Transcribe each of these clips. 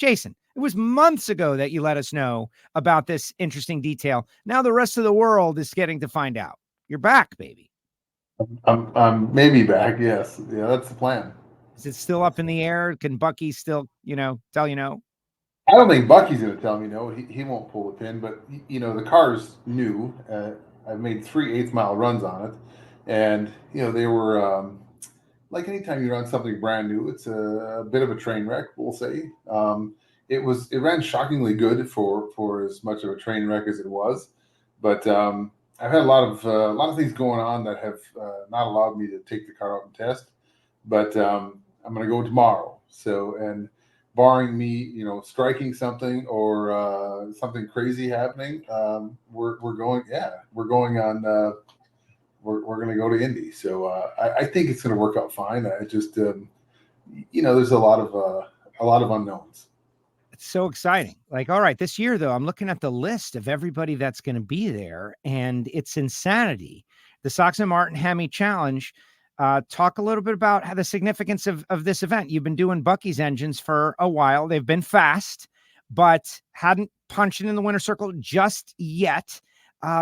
Jason, it was months ago that you let us know about this interesting detail. Now the rest of the world is getting to find out. You're back, baby. I'm maybe back. Yes. Yeah, that's the plan. Is it still up in the air? Can Bucky still, tell you no? I don't think Bucky's going to tell me no. He won't pull the pin, but the car's new. I've made 3 eighth-mile runs on it, and they were like anytime you run something brand new, it's a bit of a train wreck, we'll say. It ran shockingly good for as much of a train wreck as it was, but I've had a lot of things going on that have not allowed me to take the car out and test. But I'm going to go tomorrow. So, and barring me, striking something or something crazy happening, we're going. Yeah, we're going on. We're going to go to Indy. So I think it's going to work out fine. I just there's a lot of unknowns. It's so exciting. Like, all right, this year though, I'm looking at the list of everybody that's going to be there, and it's insanity. The Sox and Martin Hemi Challenge. Talk a little bit about how the significance of this event. You've been doing Bucky's engines for a while. They've been fast, but hadn't punched it in the winner's circle just yet.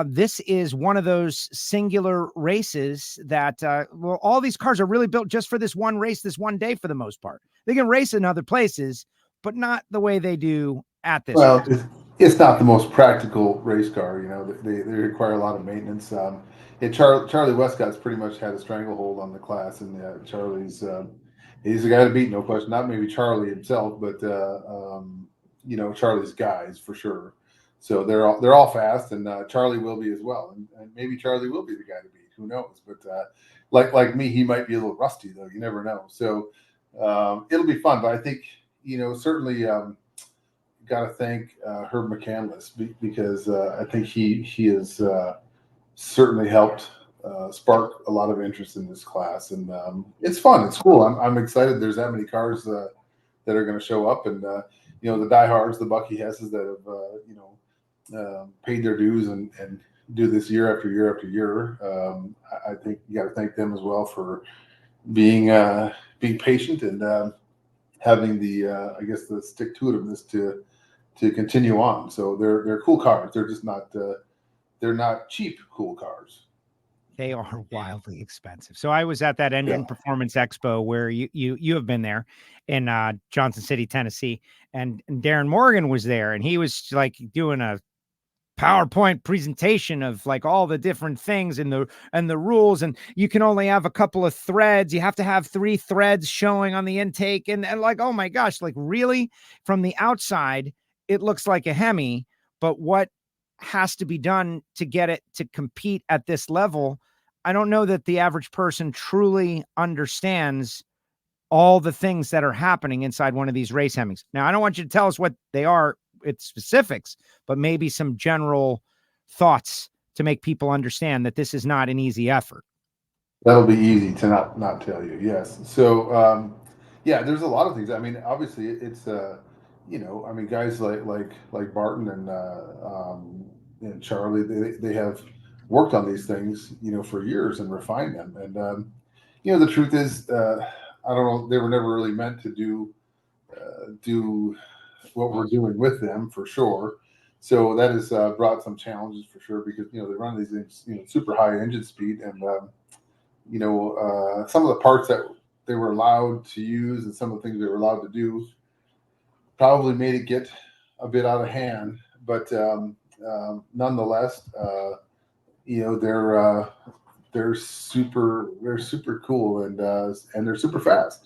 This is one of those singular races that, all these cars are really built just for this one race, this one day for the most part. They can race in other places, but not the way they do at this. Well, it's not the most practical race car. They require a lot of maintenance. Charlie Westcott's pretty much had a stranglehold on the class, and Charlie's he's the guy to beat, no question. Not maybe Charlie himself, but Charlie's guys for sure. So they're all fast, and Charlie will be as well, and maybe Charlie will be the guy to beat. Who knows? But like me, he might be a little rusty though. You never know. So it'll be fun. But I think certainly got to thank Herb McCandless because I think he has certainly helped spark a lot of interest in this class, and it's fun. It's cool. I'm excited. There's that many cars that are going to show up, and the diehards, the Bucky Hesses that have paid their dues and do this year after year after year. I think you got to thank them as well for being patient and having the the stick-to-itiveness to continue on. So they're cool cars. They're just not they're not cheap cool cars. They are wildly expensive. So I was at that Engine Performance Expo where you have been there in Johnson City, Tennessee, and Darren Morgan was there, and he was like doing a PowerPoint presentation of like all the different things and the rules, and you can only have a couple of threads. You have to have 3 threads showing on the intake, and like, oh my gosh, like really from the outside, it looks like a Hemi, but what has to be done to get it to compete at this level, I don't know that the average person truly understands all the things that are happening inside one of these race Hemis. Now, I don't want you to tell us what they are, its specifics, but maybe some general thoughts to make people understand that this is not an easy effort. That'll be easy to not tell you. Yes. So, there's a lot of things. I mean, obviously it's, guys like Barton and Charlie, they have worked on these things, for years and refined them. And, the truth is, I don't know, they were never really meant to do what we're doing with them for sure. So that has brought some challenges for sure because, they run these things, super high engine speed and, some of the parts that they were allowed to use and some of the things they were allowed to do probably made it get a bit out of hand. But nonetheless, they're super cool and they're super fast.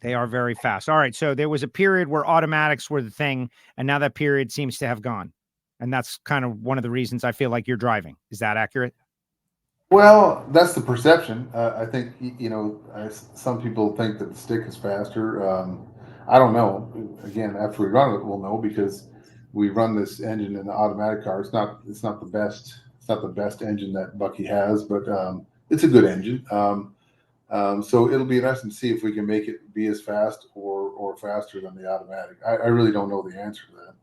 They are very fast. All right. So there was a period where automatics were the thing, and now that period seems to have gone. And that's kind of one of the reasons I feel like you're driving. Is that accurate? Well, that's the perception. I think, some people think that the stick is faster. I don't know. Again, after we run it, we'll know because we run this engine in the automatic car. It's not the best. It's not the best engine that Bucky has, but it's a good engine. So it'll be interesting to see if we can make it be as fast or faster than the automatic. I really don't know the answer to that.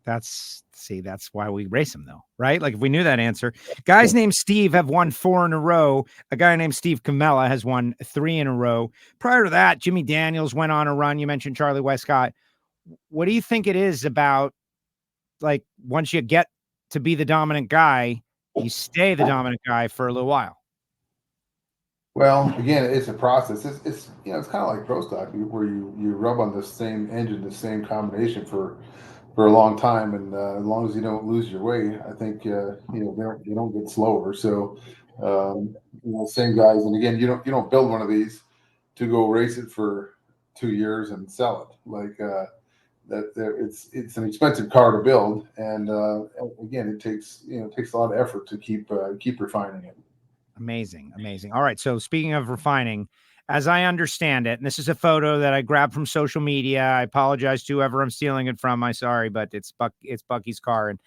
That's why we race them though, right? Like if we knew that answer, guys named Steve have won 4 in a row. A guy named Steve Camella has won 3 in a row. Prior to that, Jimmy Daniels went on a run. You mentioned Charlie Westcott. what do you think it is about, like, once you get to be the dominant guy, you stay the dominant guy for a little while? Well, again, it's a process. It's it's kind of like pro stock where you rub on the same engine, the same combination for a long time, and as long as you don't lose your way, I think they don't get slower. So same guys, and again, you don't build one of these to go race it for 2 years and sell it. Like it's an expensive car to build, and again, it takes a lot of effort to keep refining it. Amazing. Amazing. All right. So speaking of refining, as I understand it, and this is a photo that I grabbed from social media. I apologize to whoever I'm stealing it from. I'm sorry, but it's Bucky's car. And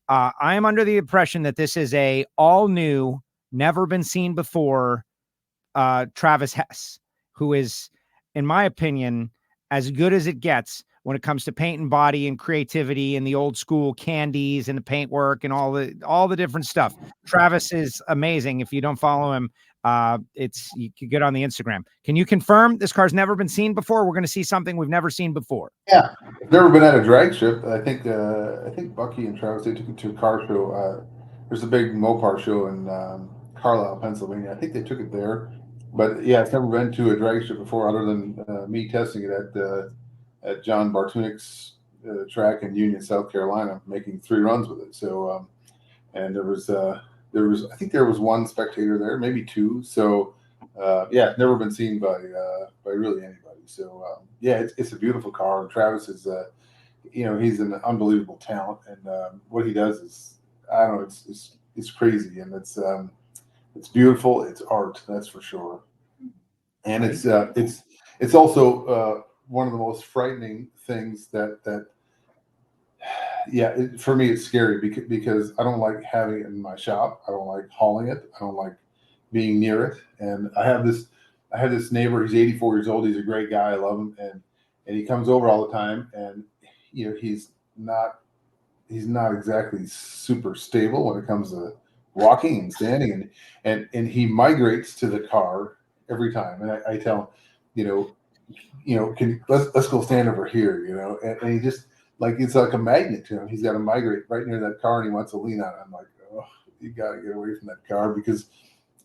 I am under the impression that this is a all new, never been seen before Travis Hess, who is, in my opinion, as good as it gets when it comes to paint and body and creativity and the old school candies and the paintwork and all the different stuff. Travis is amazing. If you don't follow him, you can get on the Instagram. Can you confirm this car's never been seen before? We're going to see something we've never seen before. Yeah, I've never been at a drag strip. I think Bucky and Travis, they took it to a car show. There's a big Mopar show in Carlisle, Pennsylvania. I think they took it there. But yeah, it's never been to a drag strip before, other than me testing it at John Bartunik's track in Union, South Carolina, making 3 runs with it. So, and there was I think there was 1 spectator there, maybe 2. So, yeah, never been seen by really anybody. So, yeah, it's a beautiful car. And Travis is, he's an unbelievable talent, and what he does is, I don't know, it's crazy, and it's beautiful. It's art, that's for sure. And it's also one of the most frightening things that for me it's scary because I don't like having it in my shop. I don't like hauling it. I don't like being near it. And I have this neighbor. He's 84 years old. He's a great guy. I love him, and he comes over all the time. And he's not exactly super stable when it comes to walking and standing, and he migrates to the car every time. And I tell him, let's go stand over here, and he just, like, it's like a magnet to him. He's got to migrate right near that car, and he wants to lean on it. I'm like, oh, you got to get away from that car, because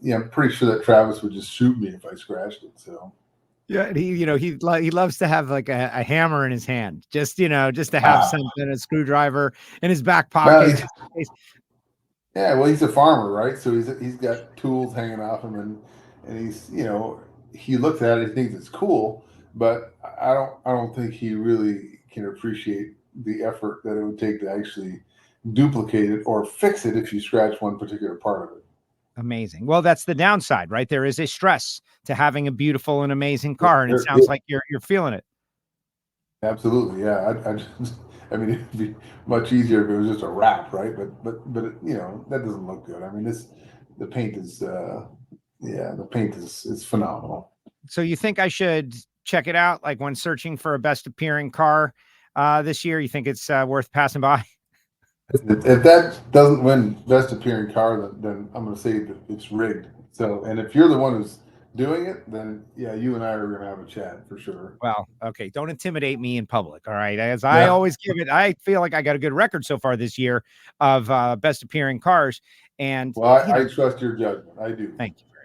I'm pretty sure that Travis would just shoot me if I scratched it. So yeah, he loves to have like a hammer in his hand, just to have something, a screwdriver in his back pocket. Yeah, well, he's a farmer, right? So he's got tools hanging off him, and he's he looks at it, he thinks it's cool, but I don't think he really can appreciate the effort that it would take to actually duplicate it or fix it if you scratch one particular part of it. Amazing. Well, that's the downside, right? There is a stress to having a beautiful and amazing car, and it sounds like you're feeling it. Absolutely, yeah. I mean, it'd be much easier if it was just a wrap, right? But that doesn't look good. I mean, the paint is is phenomenal. So you think I should check it out, like when searching for a best appearing car this year? You think it's worth passing by? If that doesn't win best appearing car, then I'm going to say that it's rigged. So, and if you're the one who's doing it, then yeah, you and I are going to have a chat for sure. Well, okay, don't intimidate me in public, all right? As I always give it, I feel like I got a good record so far this year of best appearing cars. And well, I trust your judgment. I do. Thank you.